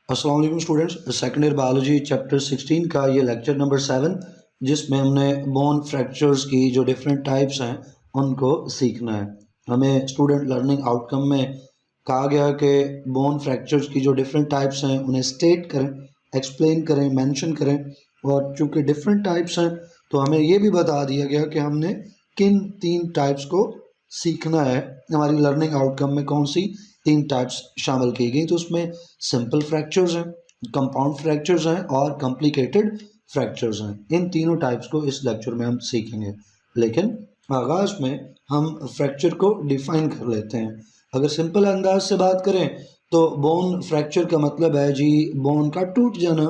अस्सलाम वालेकुम students, second year biology chapter 16 का ये लेक्चर नंबर 7 जिसमें हमने बोन फ्रैक्चर्स की जो डिफरेंट टाइप्स हैं उनको सीखना है। हमें स्टूडेंट लर्निंग आउटकम में कहा गया कि बोन फ्रैक्चर्स की जो डिफरेंट टाइप्स हैं उन्हें स्टेट करें, एक्सप्लेन करें, मेंशन करें। और चूँकि डिफरेंट टाइप्स हैं तो हमें ये भी बता दिया गया कि हमने किन 3 टाइप्स को सीखना है। हमारी लर्निंग आउटकम में कौन सी 3 टाइप्स शामिल की गई, तो उसमें सिंपल फ्रैक्चर्स हैं, कंपाउंड फ्रैक्चर्स हैं और कॉम्प्लिकेटेड फ्रैक्चर्स हैं। इन तीनों टाइप्स को इस लेक्चर में हम सीखेंगे, लेकिन आगाज़ में हम फ्रैक्चर को डिफाइन कर लेते हैं। अगर सिंपल अंदाज से बात करें तो बोन फ्रैक्चर का मतलब है जी बोन का टूट जाना।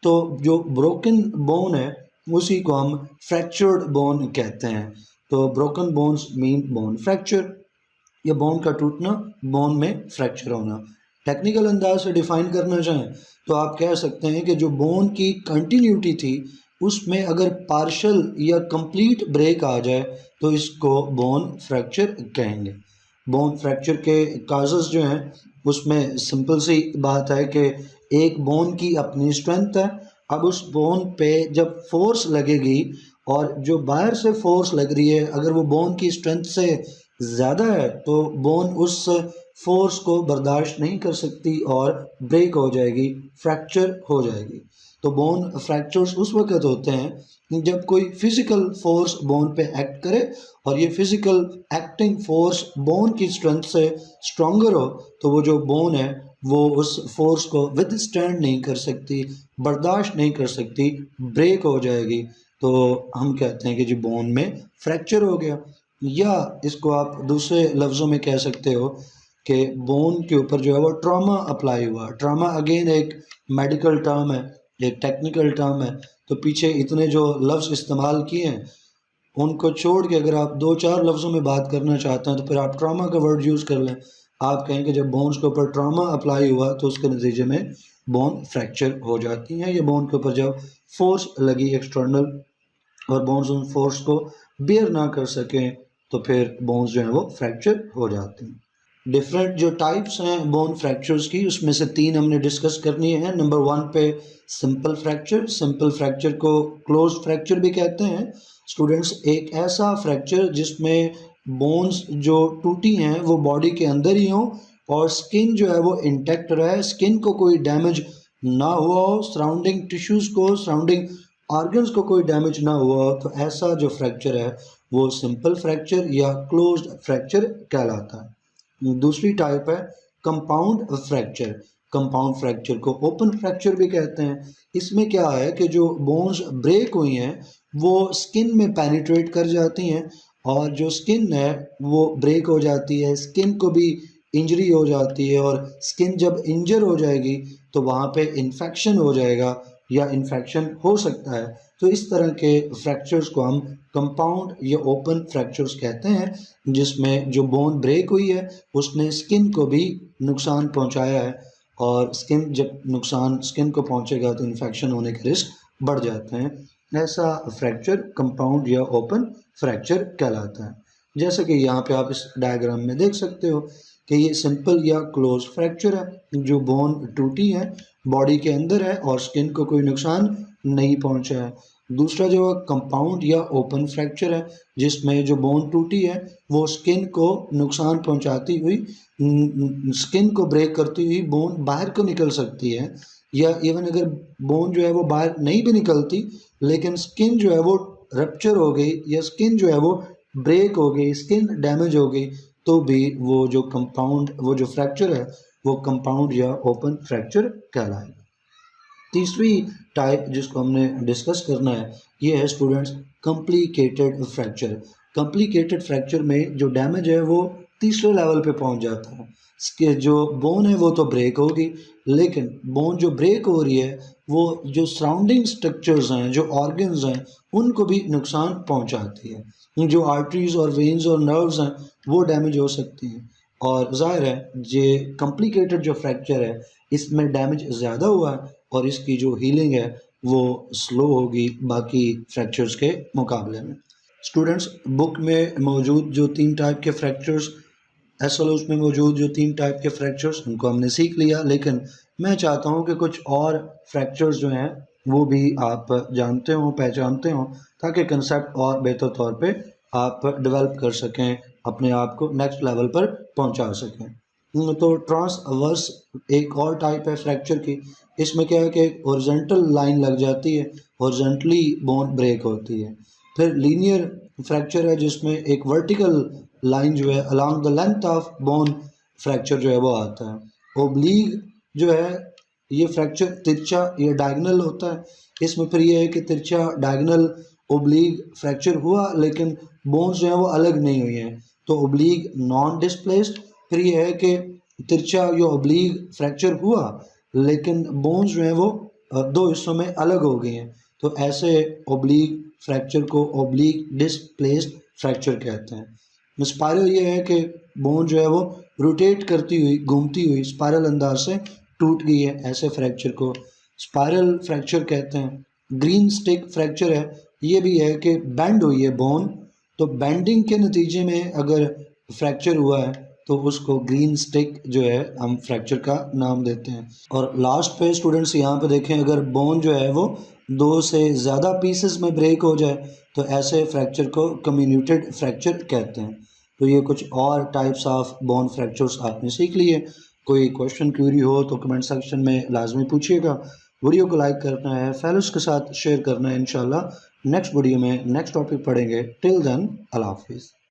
तो जो ब्रोकन बोन है उसी को हम फ्रैक्चर्ड बोन कहते हैं। तो broken bones mean bone fracture, या बोन का टूटना, बोन में फ्रैक्चर होना। टेक्निकल अंदाज से डिफाइन करना चाहें तो आप कह सकते हैं कि जो बोन की कंटिन्यूटी थी उसमें अगर पार्शल या कंप्लीट ब्रेक आ जाए तो इसको बोन फ्रैक्चर कहेंगे। बोन फ्रैक्चर के काजेस जो हैं उसमें सिंपल सी बात है कि एक बोन की अपनी स्ट्रेंथ है। अब उस बोन पे जब फोर्स लगेगी और जो बाहर से फोर्स लग रही है अगर वो बोन की स्ट्रेंथ से ज़्यादा है तो बोन उस फोर्स को बर्दाश्त नहीं कर सकती और ब्रेक हो जाएगी, फ्रैक्चर हो जाएगी। तो बोन फ्रैक्चर्स उस वक्त होते हैं जब कोई फिज़िकल फोर्स बोन पे एक्ट करे और ये फिज़िकल एक्टिंग फोर्स बोन की स्ट्रेंथ से स्ट्रॉन्गर हो, तो वो जो बोन है वो उस फोर्स को विदस्टैंड नहीं कर सकती, बर्दाश्त नहीं कर सकती, ब्रेक हो जाएगी। तो हम कहते हैं कि जी बोन में फ्रैक्चर हो गया। या इसको आप दूसरे लफ्ज़ों में कह सकते हो कि बोन के ऊपर जो है वो ट्रॉमा अप्लाई हुआ। ट्रॉमा अगेन एक मेडिकल टर्म है, एक टेक्निकल टर्म है। तो पीछे इतने जो लफ्ज़ इस्तेमाल किए हैं उनको छोड़ के अगर आप 2-4 लफ्ज़ों में बात करना चाहते हैं तो फिर आप ट्रॉमा का वर्ड यूज़ कर लें। आप कहें कि जब बोन्स के ऊपर ट्रॉमा अप्लाई हुआ तो उसके नतीजे में बोन फ्रैक्चर हो जाती हैं, या बोन के ऊपर जब फोर्स लगी एक्सटर्नल और बोन्स उन फोर्स को बेयर ना कर सकें तो फिर बोन्स जो हैं वो फ्रैक्चर हो जाते हैं। डिफरेंट जो टाइप्स हैं बोन फ्रैक्चर्स की उसमें से 3 हमने डिस्कस करनी है। नंबर 1 पे सिंपल फ्रैक्चर। सिंपल फ्रैक्चर को क्लोज फ्रैक्चर भी कहते हैं स्टूडेंट्स। एक ऐसा फ्रैक्चर जिसमें बोन्स जो टूटी हैं वो बॉडी के अंदर ही हों और स्किन जो है वो इंटैक्ट रहे, स्किन को कोई डैमेज ना हुआ हो, सराउंडिंग टिश्यूज़ को, सराउंडिंग ऑर्गन्स को कोई डैमेज ना हुआ हो, तो ऐसा जो फ्रैक्चर है वो सिंपल फ्रैक्चर या क्लोज्ड फ्रैक्चर कहलाता है। दूसरी टाइप है कंपाउंड फ्रैक्चर। कंपाउंड फ्रैक्चर को ओपन फ्रैक्चर भी कहते हैं। इसमें क्या है कि जो बोन्स ब्रेक हुई हैं वो स्किन में पेनिट्रेट कर जाती हैं और जो स्किन है वो ब्रेक हो जाती है, स्किन को भी इंजरी हो जाती है और स्किन जब इंजर हो जाएगी तो वहाँ पे इन्फेक्शन हो जाएगा या इन्फेक्शन हो सकता है। तो इस तरह के फ्रैक्चर्स को हम कंपाउंड या ओपन फ्रैक्चर्स कहते हैं जिसमें जो बोन ब्रेक हुई है उसने स्किन को भी नुकसान पहुंचाया है और स्किन जब नुकसान स्किन को पहुंचेगा तो इन्फेक्शन होने के रिस्क बढ़ जाते हैं। ऐसा फ्रैक्चर कंपाउंड या ओपन फ्रैक्चर कहलाता है। जैसे कि यहाँ पे आप इस डायग्राम में देख सकते हो कि ये सिंपल या क्लोज फ्रैक्चर है। जो बोन टूटी है बॉडी के अंदर है और स्किन को कोई नुकसान नहीं पहुंचा है। दूसरा जो कंपाउंड या ओपन फ्रैक्चर है जिसमें जो बोन टूटी है वो स्किन को नुकसान पहुंचाती हुई, स्किन को ब्रेक करती हुई बोन बाहर को निकल सकती है, या इवन अगर बोन जो है वो बाहर नहीं भी निकलती लेकिन स्किन जो है वो रप्चर हो गई या स्किन जो है वो ब्रेक हो गई, स्किन डैमेज हो गई, तो भी वो जो कंपाउंड वो जो फ्रैक्चर है वो कंपाउंड या ओपन फ्रैक्चर कहलाएगा। तीसरी टाइप जिसको हमने डिस्कस करना है ये है students complicated fracture. Complicated fracture में जो डैमेज है वो तीसरे लेवल पे पहुंच जाता है। इसके जो बोन है वो तो ब्रेक होगी लेकिन बोन जो ब्रेक हो रही है वो जो सराउंडिंग स्ट्रक्चर्स हैं, जो ऑर्गन्स हैं, उनको भी नुकसान पहुंचाती है। जो आर्टरीज और वेन्स और नर्व्स हैं वो डैमेज हो सकती हैं और जाहिर है ये कॉम्प्लिकेटेड जो फ्रैक्चर है इसमें डैमेज ज़्यादा हुआ है और इसकी जो हीलिंग है वो स्लो होगी बाकी फ्रैक्चर्स के मुकाबले में। स्टूडेंट्स बुक में मौजूद जो 3 टाइप के फ्रैक्चर्स, एसएलओस में मौजूद जो 3 टाइप के फ्रैक्चर्स उनको हमने सीख लिया, लेकिन मैं चाहता हूँ कि कुछ और फ्रैक्चर्स जो हैं वो भी आप जानते हों, पहचानते हों, ताकि कंसेप्ट और बेहतर तौर पे आप डेवलप कर सकें, अपने आप को नेक्स्ट लेवल पर पहुंचा सकें। तो ट्रांसवर्स एक और टाइप है फ्रैक्चर की। इसमें क्या है कि एक हॉरिजॉन्टल लाइन लग जाती है, हॉरिजॉन्टली बोन ब्रेक होती है। फिर लीनियर फ्रैक्चर है जिसमें एक वर्टिकल लाइन जो है along the length of bone fracture जो है वो आता है। ओब्लीग जो है ये फ्रैक्चर तिरछा या डायगोनल होता है। इसमें फिर ये है कि तिरछा, डायगोनल, ओब्लीग फ्रैक्चर हुआ लेकिन बोन्स जो है वो अलग नहीं हुई हैं, तो ओब्लीग नॉन डिस्प्लेस्ड। फिर ये है कि तिरछा या ओब्लीग फ्रैक्चर हुआ लेकिन बोन्स जो है वो दो हिस्सों में अलग हो गई हैं, तो ऐसे ओब्लीग फ्रैक्चर को ओब्लीग डिस्प्लेस्ड फ्रैक्चर कहते हैं। स्पायरल ये है कि बोन जो है वो रोटेट करती हुई, घूमती हुई स्पायरल अंदाज से टूट गई है, ऐसे फ्रैक्चर को स्पायरल फ्रैक्चर कहते हैं। ग्रीन स्टिक फ्रैक्चर है, ये भी है कि बेंड हुई है बोन, तो बेंडिंग के नतीजे में अगर फ्रैक्चर हुआ है तो उसको ग्रीन स्टिक जो है हम फ्रैक्चर का नाम देते हैं। और लास्ट पे स्टूडेंट्स यहाँ पे देखें, अगर बोन जो है वो दो से ज़्यादा पीसेस में ब्रेक हो जाए तो ऐसे फ्रैक्चर को कम्युनिटेड फ्रैक्चर कहते हैं। तो ये कुछ और टाइप्स ऑफ बोन फ्रैक्चर्स आपने सीख लिए। कोई क्वेश्चन क्यूरी हो तो कमेंट सेक्शन में लाजमी पूछिएगा। वीडियो को लाइक करना है, फेलोज के साथ शेयर करना है। इंशाल्लाह नेक्स्ट वीडियो में नेक्स्ट टॉपिक पढ़ेंगे। टिल देन अल्लाह हाफिज़।